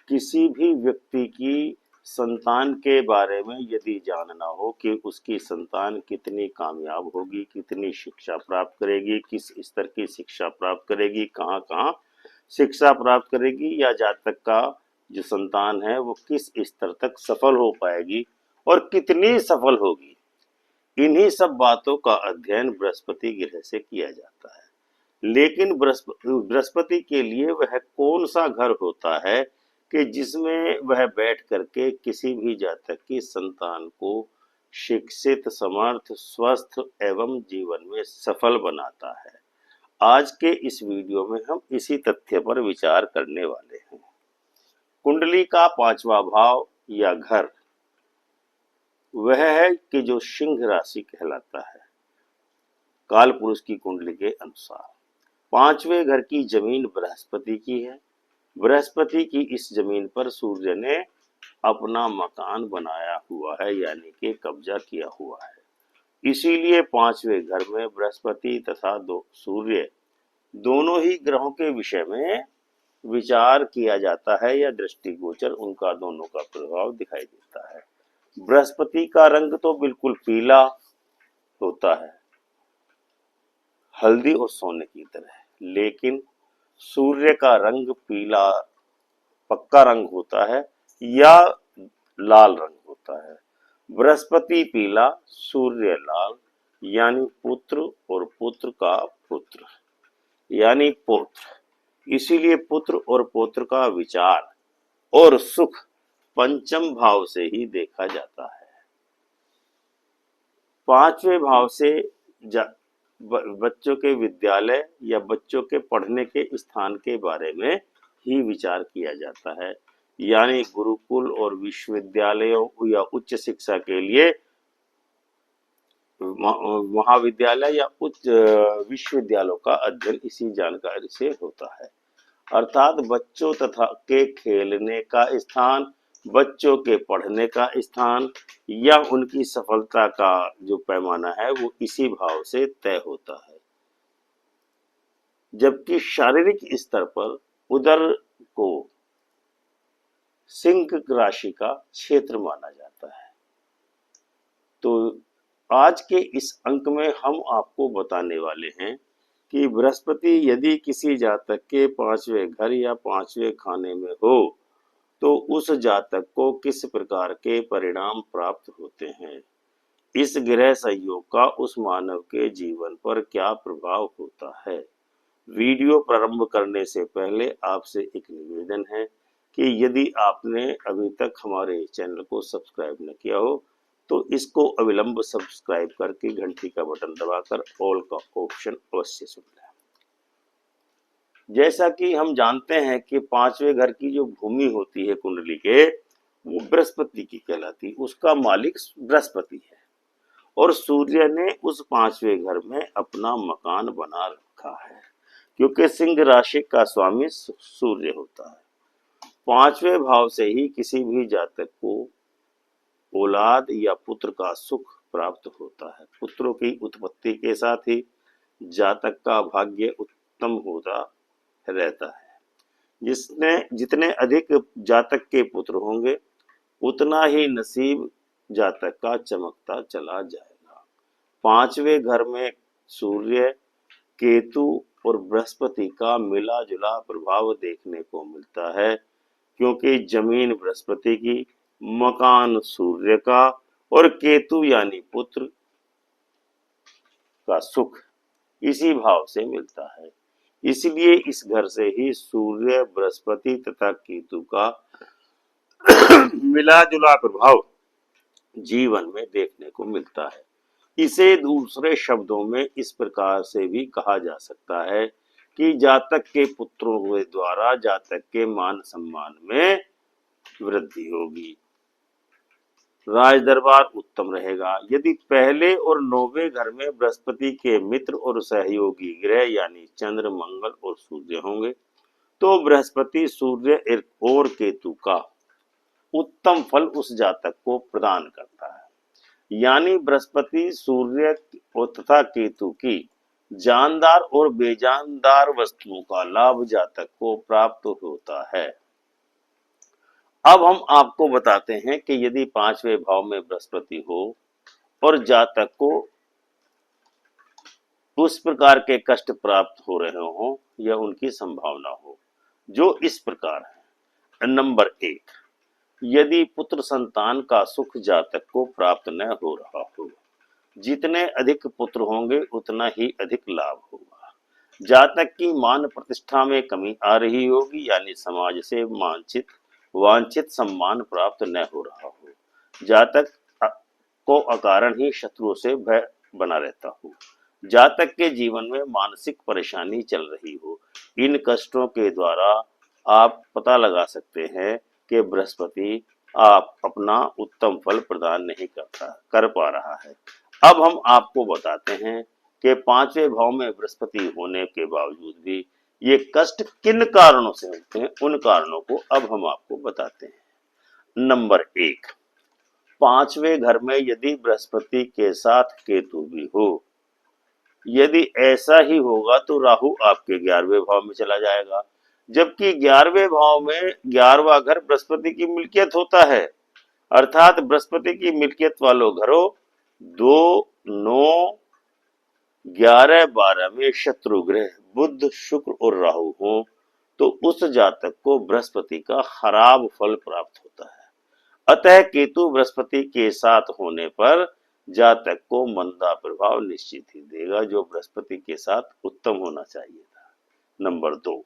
किसी भी व्यक्ति की संतान के बारे में यदि जानना हो कि उसकी संतान कितनी कामयाब होगी, कितनी शिक्षा प्राप्त करेगी, किस स्तर की शिक्षा प्राप्त करेगी, कहाँ कहाँ शिक्षा प्राप्त करेगी, या जातक का जो संतान है वो किस स्तर तक सफल हो पाएगी और कितनी सफल होगी, इन्हीं सब बातों का अध्ययन बृहस्पति ग्रह से किया जाता है। लेकिन बृहस्पति के लिए वह कौन सा घर होता है कि जिसमें वह बैठ करके किसी भी जातक की संतान को शिक्षित, समर्थ, स्वस्थ एवं जीवन में सफल बनाता है। आज के इस वीडियो में हम इसी तथ्य पर विचार करने वाले हैं। कुंडली का 5वां भाव या घर वह है कि जो सिंह राशि कहलाता है काल पुरुष की कुंडली के अनुसार। 5वें घर की जमीन बृहस्पति की है। बृहस्पति की इस जमीन पर सूर्य ने अपना मकान बनाया हुआ है, यानी कि कब्जा किया हुआ है। इसीलिए 5वें घर में बृहस्पति तथा सूर्य दोनों ही ग्रहों के विषय में विचार किया जाता है या दृष्टिगोचर उनका दोनों का प्रभाव दिखाई देता है। बृहस्पति का रंग तो बिल्कुल पीला होता है, हल्दी और सोने की तरह, लेकिन सूर्य का रंग पीला पक्का रंग होता है या लाल रंग होता है। बृहस्पति पीला, सूर्य लाल, यानी पुत्र और पुत्र का पुत्र यानी पौत्र। इसीलिए पुत्र और पौत्र का विचार और सुख पंचम भाव से ही देखा जाता है। 5वें भाव से बच्चों के विद्यालय या बच्चों के पढ़ने के स्थान के बारे में ही विचार किया जाता है, यानी गुरुकुल और विश्वविद्यालयों या उच्च शिक्षा के लिए महाविद्यालय या उच्च विश्वविद्यालयों का अध्ययन इसी जानकारी से होता है। अर्थात बच्चों तथा के खेलने का स्थान, बच्चों के पढ़ने का स्थान या उनकी सफलता का जो पैमाना है वो इसी भाव से तय होता है। जबकि शारीरिक स्तर पर उदर को सिंह राशि का क्षेत्र माना जाता है। तो आज के इस अंक में हम आपको बताने वाले हैं कि बृहस्पति यदि किसी जातक के 5वें घर या 5वें खाने में हो तो उस जातक को किस प्रकार के परिणाम प्राप्त होते हैं। इस ग्रह संयोग का उस मानव के जीवन पर क्या प्रभाव होता है। वीडियो प्रारंभ करने से पहले आपसे एक निवेदन है कि यदि आपने अभी तक हमारे चैनल को सब्सक्राइब न किया हो तो इसको अविलंब सब्सक्राइब करके घंटी का बटन दबाकर ऑल का ऑप्शन अवश्य चुन लें। जैसा कि हम जानते हैं कि 5वें घर की जो भूमि होती है कुंडली के वो बृहस्पति की कहलाती, उसका मालिक बृहस्पति है और सूर्य ने उस 5वें घर में अपना मकान बना रखा है, क्योंकि सिंह राशि का स्वामी सूर्य होता है। 5वें भाव से ही किसी भी जातक को औलाद या पुत्र का सुख प्राप्त होता है। पुत्रों की उत्पत्ति के साथ ही जातक का भाग्य उत्तम होता रहता है। जितने अधिक जातक के पुत्र होंगे उतना ही नसीब जातक का चमकता चला जाएगा। 5वें घर में सूर्य, केतु और बृहस्पति का मिला जुला प्रभाव देखने को मिलता है, क्योंकि जमीन बृहस्पति की, मकान सूर्य का और केतु यानी पुत्र का सुख इसी भाव से मिलता है। इसलिए इस घर से ही सूर्य, बृहस्पति तथा केतु का मिला जुला प्रभाव जीवन में देखने को मिलता है। इसे दूसरे शब्दों में इस प्रकार से भी कहा जा सकता है कि जातक के पुत्रों हुए द्वारा जातक के मान सम्मान में वृद्धि होगी, राज दरबार उत्तम रहेगा। यदि पहले और 9वें घर में बृहस्पति के मित्र और सहयोगी ग्रह यानी चंद्र, मंगल और सूर्य होंगे तो बृहस्पति, सूर्य और केतु का उत्तम फल उस जातक को प्रदान करता है। यानी बृहस्पति, सूर्य और तथा केतु की जानदार और बेजानदार वस्तुओं का लाभ जातक को प्राप्त होता है। अब हम आपको बताते हैं कि यदि पांचवें भाव में बृहस्पति हो और जातक को उस प्रकार के कष्ट प्राप्त हो रहे हो या उनकी संभावना हो, जो इस प्रकार है। नंबर एक, यदि पुत्र संतान का सुख जातक को प्राप्त न हो रहा हो, जितने अधिक पुत्र होंगे उतना ही अधिक लाभ होगा। जातक की मान प्रतिष्ठा में कमी आ रही होगी, यानी समाज से वांछित सम्मान प्राप्त न हो रहा हो। जातक को अकारण ही शत्रुओं से भय बना रहता हो। जातक के जीवन में मानसिक परेशानी चल रही हो। इन कष्टों के द्वारा आप पता लगा सकते हैं कि बृहस्पति आप अपना उत्तम फल प्रदान नहीं कर पा रहा है। अब हम आपको बताते हैं कि पांचवें भाव में बृहस्पति होने के बावजूद भी ये कष्ट किन कारणों से होते हैं, उन कारणों को अब हम आपको बताते हैं। नंबर एक, पांचवें घर में यदि बृहस्पति के साथ केतु भी हो, यदि ऐसा ही होगा तो राहु आपके 11वें भाव में चला जाएगा, जबकि 11वें भाव में 11वां घर बृहस्पति की मिल्कियत होता है। अर्थात बृहस्पति की मिल्कियत वालों घरों 2, 9, 11, 12 में शत्रु ग्रह बुध, शुक्र और राहु हो तो उस जातक को बृहस्पति का खराब फल प्राप्त होता है। अतः केतु बृहस्पति के साथ होने पर जातक को मंदा प्रभाव निश्चित ही देगा, जो बृहस्पति के साथ उत्तम होना चाहिए था। नंबर दो,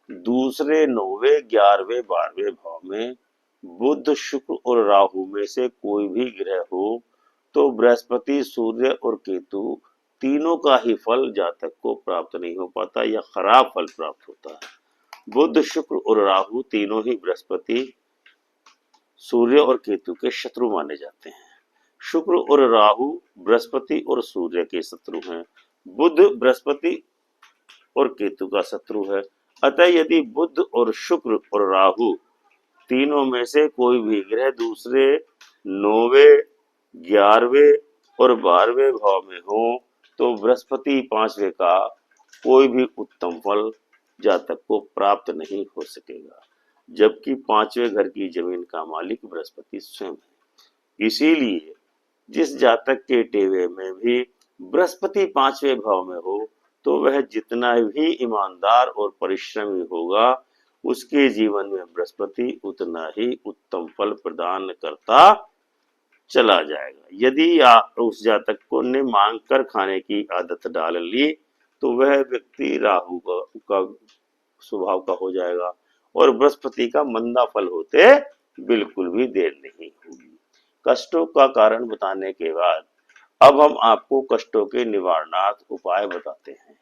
दूसरे, 9वें, 11वें, 12वें भाव में बुध, शुक्र और राहु में से कोई भी ग्रह हो तो बृहस्पति, सूर्य और केतु तीनों का ही फल जातक को प्राप्त नहीं हो पाता या खराब फल प्राप्त होता है। बुध, शुक्र और राहु तीनों ही बृहस्पति, सूर्य और केतु के शत्रु माने जाते हैं। शुक्र और राहु बृहस्पति और सूर्य के शत्रु हैं। बुध बृहस्पति और केतु का शत्रु है। अतः यदि बुध और शुक्र और राहु तीनों में से कोई भी ग्रह दूसरे, 9वें, 11वें और 12वें भाव में हो तो बृहस्पति पांचवें का कोई भी उत्तम फल जातक को प्राप्त नहीं हो सकेगा, जबकि पांचवें घर की जमीन का मालिक बृहस्पति स्वयं है। इसीलिए जिस जातक के टेवे में भी बृहस्पति पांचवें भाव में हो तो वह जितना भी ईमानदार और परिश्रमी होगा, उसके जीवन में बृहस्पति उतना ही उत्तम फल प्रदान करता चला जाएगा। यदि उस जातक को ने मांग कर खाने की आदत डाल ली तो वह व्यक्ति राहु का स्वभाव का हो जाएगा और बृहस्पति का मंदा फल होते बिल्कुल भी देर नहीं होगी। कष्टों का कारण बताने के बाद अब हम आपको कष्टों के निवारणार्थ उपाय बताते हैं।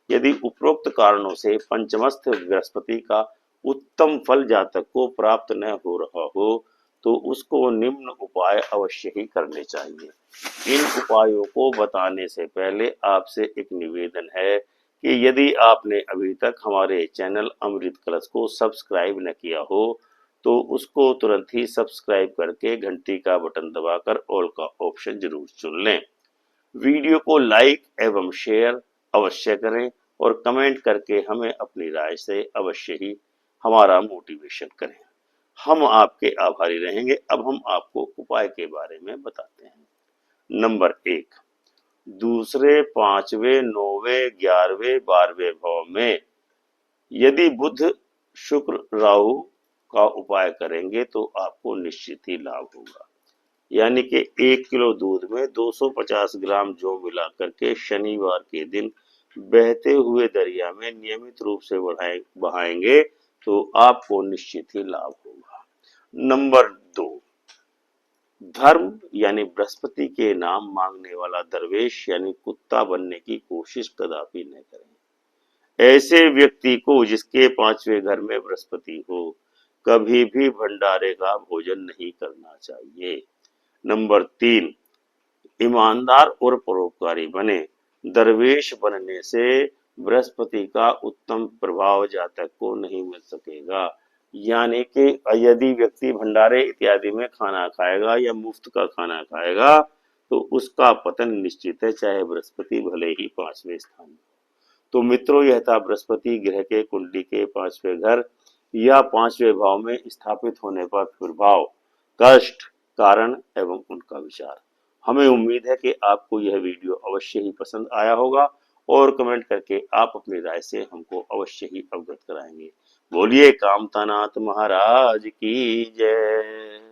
यदि उपरोक्त कारणों से पंचमस्थ बृहस्पति का उत्तम फल जातक को प्राप्त न हो रहा हो तो उसको निम्न उपाय अवश्य ही करने चाहिए। इन उपायों को बताने से पहले आपसे एक निवेदन है कि यदि आपने अभी तक हमारे चैनल अमृत कलश को सब्सक्राइब न किया हो तो उसको तुरंत ही सब्सक्राइब करके घंटी का बटन दबाकर ऑल का ऑप्शन जरूर चुन लें। वीडियो को लाइक एवं शेयर अवश्य करें और कमेंट करके हमें अपनी राय से अवश्य ही हमारा मोटिवेशन करें। हम आपके आभारी रहेंगे। अब हम आपको उपाय के बारे में बताते हैं। नंबर एक, दूसरे, पांचवें, 9वें, 11वें, 12वें भाव में यदि बुध, शुक्र, राहु का उपाय करेंगे तो आपको निश्चित ही लाभ होगा। यानी कि 1 किलो दूध में 250 ग्राम जौ मिला करके शनिवार के दिन बहते हुए दरिया में नियमित रूप से बहाएंगे तो आपको निश्चित ही लाभ होगा। नंबर दो, धर्म यानी बृहस्पति के नाम मांगने वाला दरवेश यानी कुत्ता बनने की कोशिश कदापि न करें। ऐसे व्यक्ति को जिसके पांचवें घर में बृहस्पति हो कभी भी भंडारे का भोजन नहीं करना चाहिए। नंबर तीन, ईमानदार और परोपकारी बने। दरवेश बनने से बृहस्पति का उत्तम प्रभाव जातक को नहीं मिल सकेगा। यानी कि यदि व्यक्ति भंडारे इत्यादि में खाना खाएगा या मुफ्त का खाना खाएगा तो उसका पतन निश्चित है, चाहे बृहस्पति भले ही पांचवें स्थान में। तो मित्रों, यह था बृहस्पति ग्रह के कुंडली के पांचवें घर या पांचवें भाव में स्थापित होने पर प्रभाव, कष्ट, कारण एवं उनका विचार। हमें उम्मीद है कि आपको यह वीडियो अवश्य ही पसंद आया होगा और कमेंट करके आप अपनी राय से हमको अवश्य ही अवगत कराएंगे। बोलिए कामतानाथ महाराज की जय।